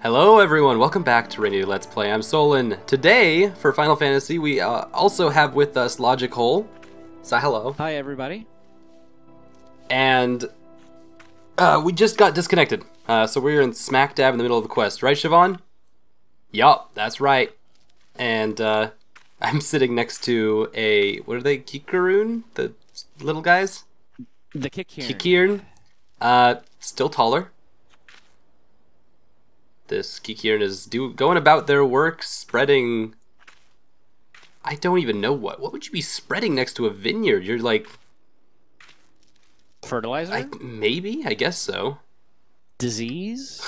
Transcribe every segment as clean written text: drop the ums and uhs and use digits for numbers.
Hello everyone, welcome back to Rainy Let's Play. I'm Solon. Today, for Final Fantasy, we also have with us Logichole. Say hello. Hi everybody. And we just got disconnected. So we're in smack dab in the middle of the quest, right Siobhan? Yup, that's right. And I'm sitting next to a, what are they, Kikaroon? The little guys? The Kikaroon. Still taller. This Kikaroon is going about their work, spreading... I don't even know what. What would you be spreading next to a vineyard? You're like... Fertilizer? Maybe? I guess so. Disease?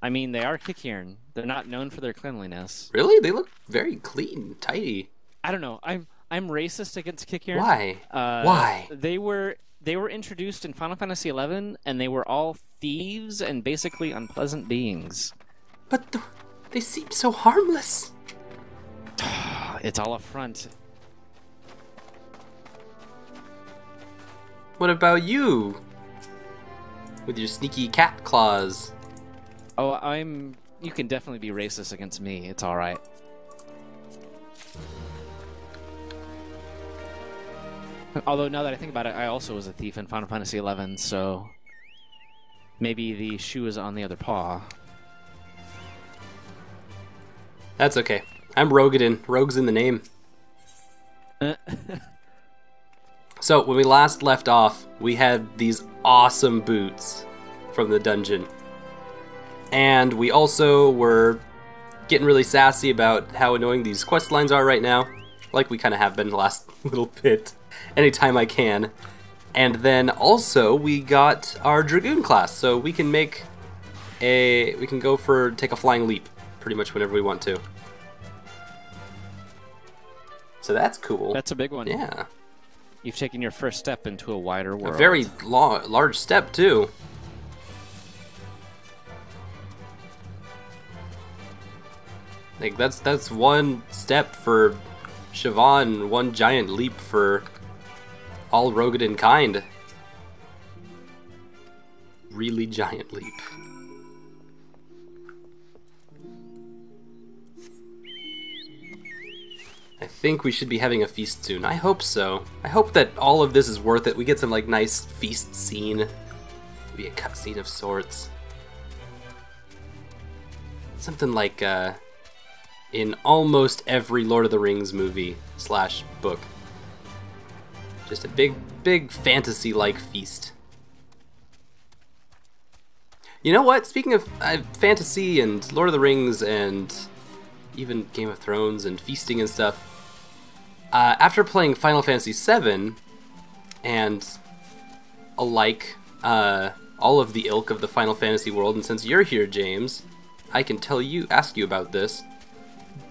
I mean, they are Kikaroon. They're not known for their cleanliness. Really? They look very clean, tidy. I don't know. I'm racist against Kikaroon. Why? Why? They were introduced in Final Fantasy XI, and they were all thieves and basically unpleasant beings. But they seem so harmless. It's all a front. What about you? With your sneaky cat claws. Oh, you can definitely be racist against me. It's all right. Although, now that I think about it, I also was a thief in Final Fantasy XI, so maybe the shoe is on the other paw. That's okay. I'm Rogadin. Rogue's in the name. So, when we last left off, we had these awesome boots from the dungeon. And we also were getting really sassy about how annoying these quest lines are right now. Like we kind of have been the last little bit. Anytime I can. And then also, we got our Dragoon class. So we can take a flying leap pretty much whenever we want to. So that's cool. That's a big one. Yeah. You've taken your first step into a wider world. A very large step, too. Like, that's one step for Siobhan, one giant leap for all Rogadin kind. Really giant leap. I think we should be having a feast soon. I hope so. I hope that all of this is worth it. We get some like nice feast scene. Maybe a cutscene of sorts. Something like in almost every Lord of the Rings movie / book. Just a big fantasy-like feast. You know what? Speaking of fantasy and Lord of the Rings and even Game of Thrones and feasting and stuff, after playing Final Fantasy VII and alike all of the ilk of the Final Fantasy world, and since you're here, James, I can ask you about this.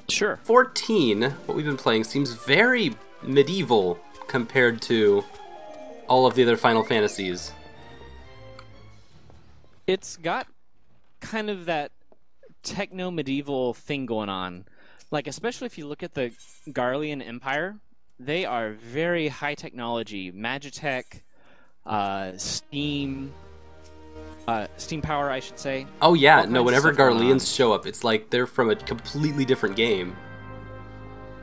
Sure. 14, what we've been playing, seems very medieval compared to all of the other Final Fantasies. It's got kind of that techno-medieval thing going on. Like, especially if you look at the Garlean Empire, they are very high technology. Magitech, steam power, I should say. Oh yeah, no, whenever Garleans show up, it's like they're from a completely different game.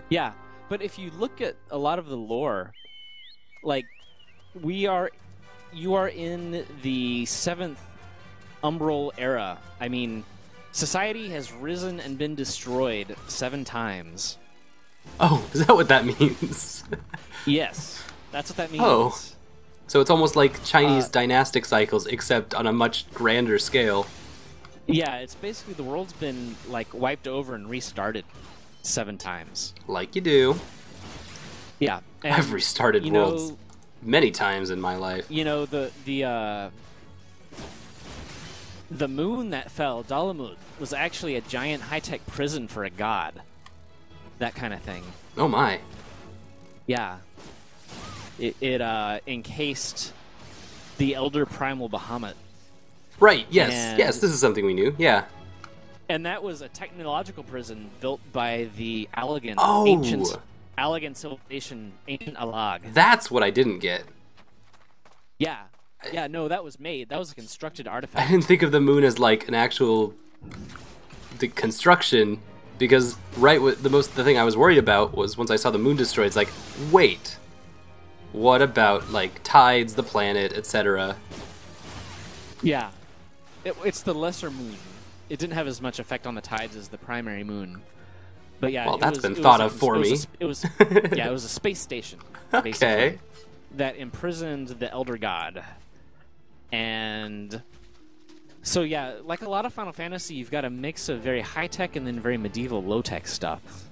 Yeah, but if you look at a lot of the lore, like, you are in the 7th Umbral era. I mean, society has risen and been destroyed 7 times. Oh, is that what that means? Yes, that's what that means. Oh, so it's almost like Chinese dynastic cycles, except on a much grander scale. Yeah, it's basically the world's been like wiped over and restarted 7 times. Like you do. Yeah, and, I've restarted worlds many times in my life. You know, the moon that fell, Dalamud, was actually a giant high-tech prison for a god. That kind of thing. Oh my. Yeah. It encased the Elder Primal Bahamut. Right, yes, yes, this is something we knew, yeah. And that was a technological prison built by the Allagan, ancient Allagan civilization, ancient Allag. That's what I didn't get. Yeah. Yeah, no, that was made. That was a constructed artifact. I didn't think of the moon as like an actual the construction, because the thing I was worried about was once I saw the moon destroyed, it's like, wait, what about like tides, the planet, etc.? Yeah, it's the lesser moon. It didn't have as much effect on the tides as the primary moon. But yeah, well, that's been thought of for me. It was a space station, okay, basically, that imprisoned the Elder God. And so yeah, like a lot of Final Fantasy, you've got a mix of very high-tech and then very medieval low-tech stuff.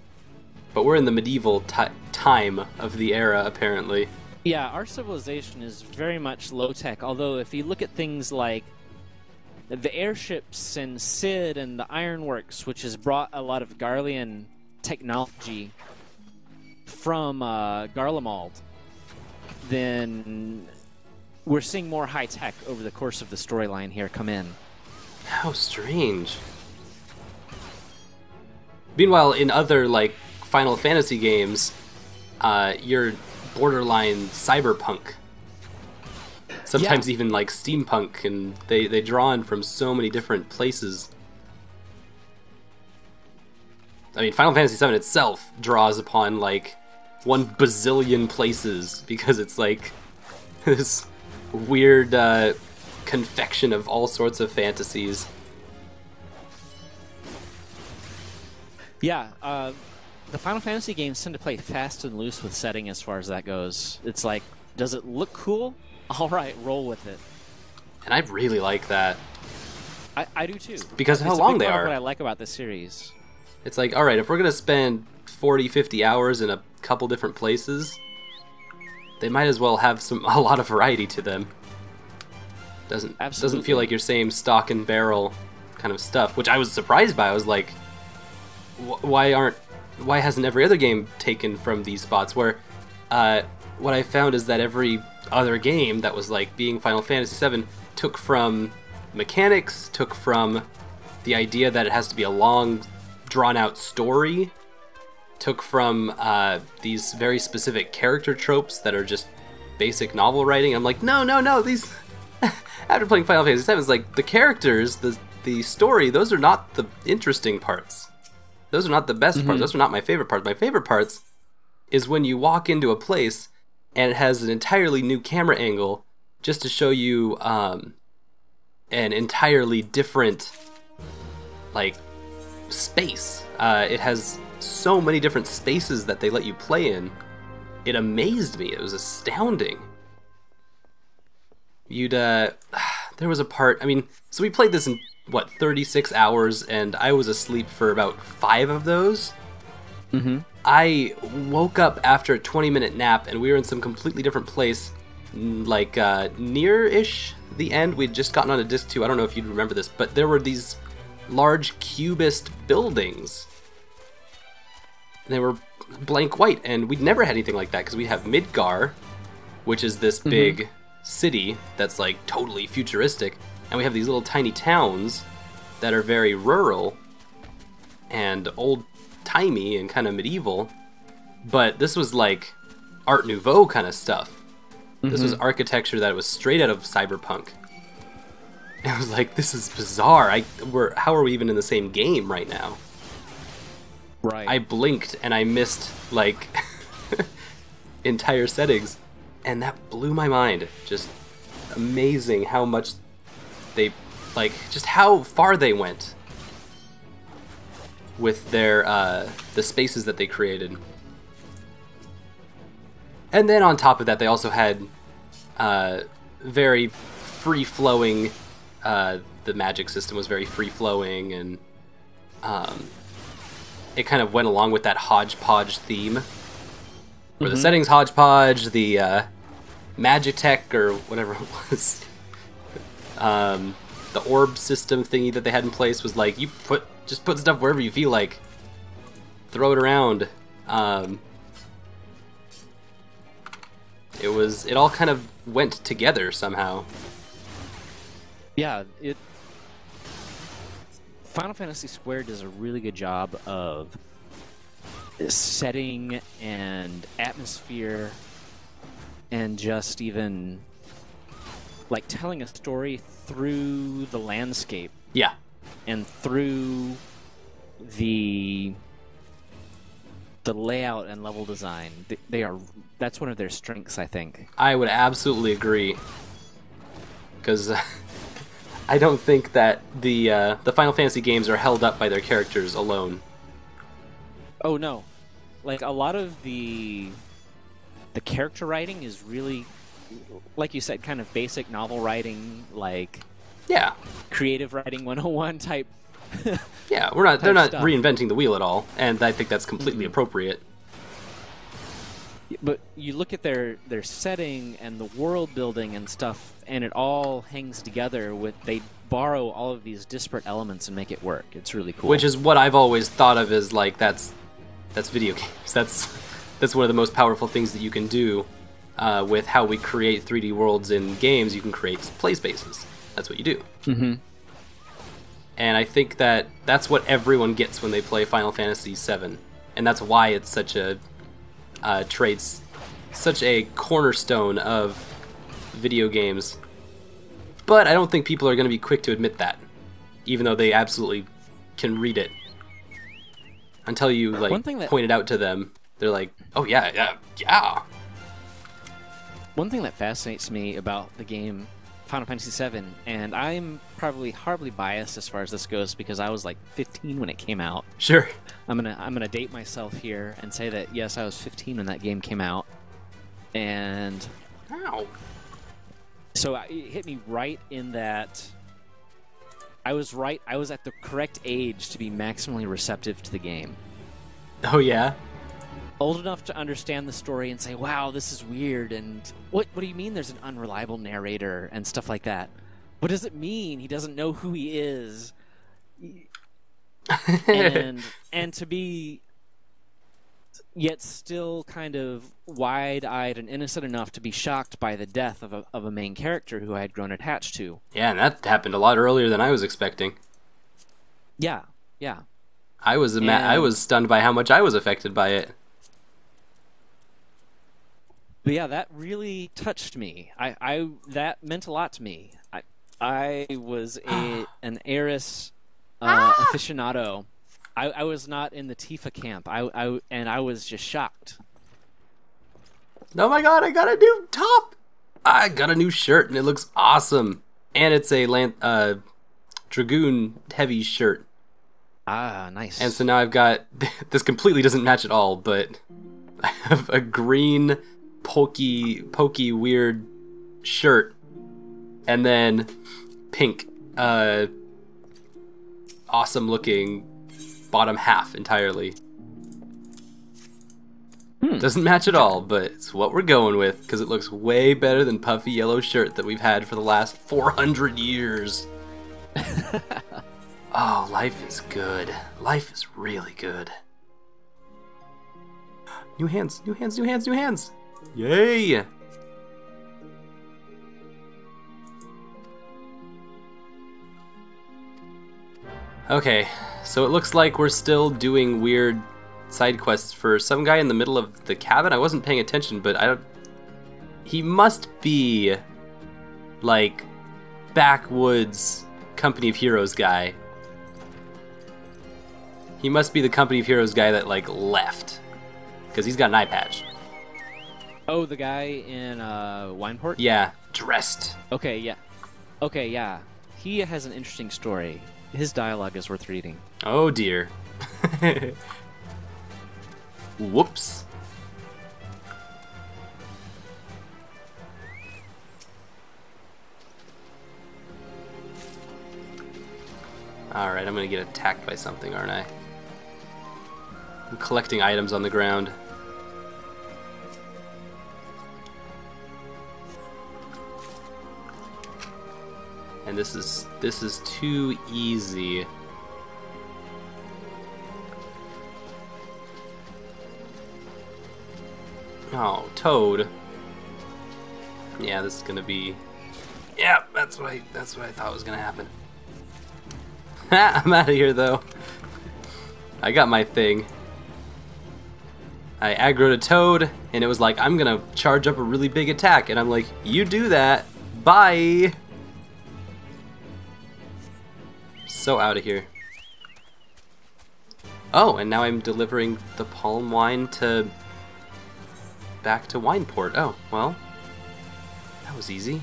But we're in the medieval time of the era, apparently. Yeah, our civilization is very much low-tech, although if you look at things like the airships and Sid and the ironworks, which has brought a lot of Garlean technology from Garlemald, then we're seeing more high-tech over the course of the storyline here come in. How strange. Meanwhile, in other, like, Final Fantasy games, you're borderline cyberpunk. Sometimes even, like, steampunk, and they draw in from so many different places. I mean, Final Fantasy VII itself draws upon, like, 1 bazillion places, because it's, like, this weird confection of all sorts of fantasies. Yeah, the Final Fantasy games tend to play fast and loose with setting as far as that goes. It's like, does it look cool? All right, roll with it. And I really like that. I do too. Because of how long they are. That's what I like about this series. It's like, all right, if we're going to spend 40, 50 hours in a couple different places, they might as well have a lot of variety to them. Doesn't feel like your same stock and barrel kind of stuff, which I was surprised by. I was like, why hasn't every other game taken from these spots? Where what I found is that every other game that was like being Final Fantasy VII took from mechanics, took from the idea that it has to be a long, drawn-out story, took from these very specific character tropes that are just basic novel writing. I'm like, no, these... After playing Final Fantasy VII, it's like, the characters, the story, those are not the interesting parts. Those are not the best parts. Those are not my favorite parts. My favorite parts is when you walk into a place and it has an entirely new camera angle just to show you an entirely different, like, space. It has so many different spaces that they let you play in. It amazed me. It was astounding. There was a part, I mean, so we played this in, 36 hours, and I was asleep for about 5 of those. I woke up after a 20-minute nap, and we were in some completely different place, like, near-ish the end. We'd just gotten on a disc 2, I don't know if you'd remember this, but there were these large cubist buildings. And they were blank white, and we'd never had anything like that, because we have Midgar, which is this big city that's like totally futuristic, and we have these little tiny towns that are very rural and old-timey and kind of medieval, but this was like Art Nouveau kind of stuff. This was architecture that was straight out of cyberpunk. And I was like, this is bizarre. How are we even in the same game right now? Right. I blinked and I missed like entire settings. And that blew my mind. Just amazing how much they, like, just how far they went with their, the spaces that they created. And then on top of that, they also had, very free-flowing, the magic system was very free-flowing, and, it kind of went along with that hodgepodge theme. Where the settings hodgepodge, the magic tech or whatever it was, the orb system thingy that they had in place was like, you just put stuff wherever you feel like, throw it around. It all kind of went together somehow. Yeah, Final Fantasy Squared does a really good job of setting and atmosphere and just even like telling a story through the landscape. Yeah. And through the layout and level design, that's one of their strengths, I think. I would absolutely agree, because I don't think that the Final Fantasy games are held up by their characters alone. Oh no, like a lot of the character writing is really, like you said, kind of basic novel writing, like yeah, creative writing 101 type. Yeah, they're not stuff. reinventing the wheel at all, and I think that's completely appropriate. But you look at their setting and the world building and stuff, and it all hangs together they borrow all of these disparate elements and make it work. It's really cool. Which is what I've always thought of as like that's video games. That's one of the most powerful things that you can do with how we create 3D worlds in games. You can create play spaces. That's what you do. Mm-hmm. And I think that that's what everyone gets when they play Final Fantasy VII, and that's why it's such a such a cornerstone of video games. But I don't think people are going to be quick to admit that, even though they absolutely can read it. Until you point it out to them, they're like, "Oh yeah." One thing that fascinates me about the game Final Fantasy VII, and I'm probably horribly biased as far as this goes because I was like 15 when it came out. Sure. I'm gonna date myself here and say that yes, I was 15 when that game came out, and ow. So it hit me right in that I was right. I was at the correct age to be maximally receptive to the game. Oh yeah. Old enough to understand the story and say, "Wow, this is weird." And what do you mean? There's an unreliable narrator and stuff like that. What does it mean? He doesn't know who he is. and to be yet still kind of wide-eyed and innocent enough to be shocked by the death of a main character who I had grown attached to. Yeah, and that happened a lot earlier than I was expecting. Yeah. I was stunned by how much I was affected by it. But yeah, that really touched me. That meant a lot to me. I was an Eris aficionado. I was not in the Tifa camp. I was just shocked. Oh my god, I got a new top! I got a new shirt and it looks awesome. And it's a Dragoon heavy shirt. Ah, nice. And so now I've got, this completely doesn't match at all, but I have a green pokey weird shirt and then pink awesome looking bottom half entirely. Doesn't match at all, but it's what we're going with because it looks way better than puffy yellow shirt that we've had for the last 400 years. Oh, life is good. Life is really good. New hands, new hands, new hands, new hands. Yay! Okay, so it looks like we're still doing weird side quests for some guy in the middle of the cabin. I wasn't paying attention, but he must be like backwoods Company of Heroes guy. He must be the Company of Heroes guy that like left, because he's got an eye patch. Oh, the guy in Wineport? Yeah, dressed. Okay, yeah. He has an interesting story. His dialogue is worth reading. Oh dear. Whoops. Alright, I'm gonna get attacked by something, aren't I? I'm collecting items on the ground. And this is too easy. Oh, Toad. Yeah, this is gonna be. Yeah, that's what I thought was gonna happen. I'm out of here though. I got my thing. I aggroed a Toad, and it was like, I'm gonna charge up a really big attack, and I'm like, you do that. Bye. So out of here. Oh, and now I'm delivering the palm wine back to Wineport. Oh, well, that was easy.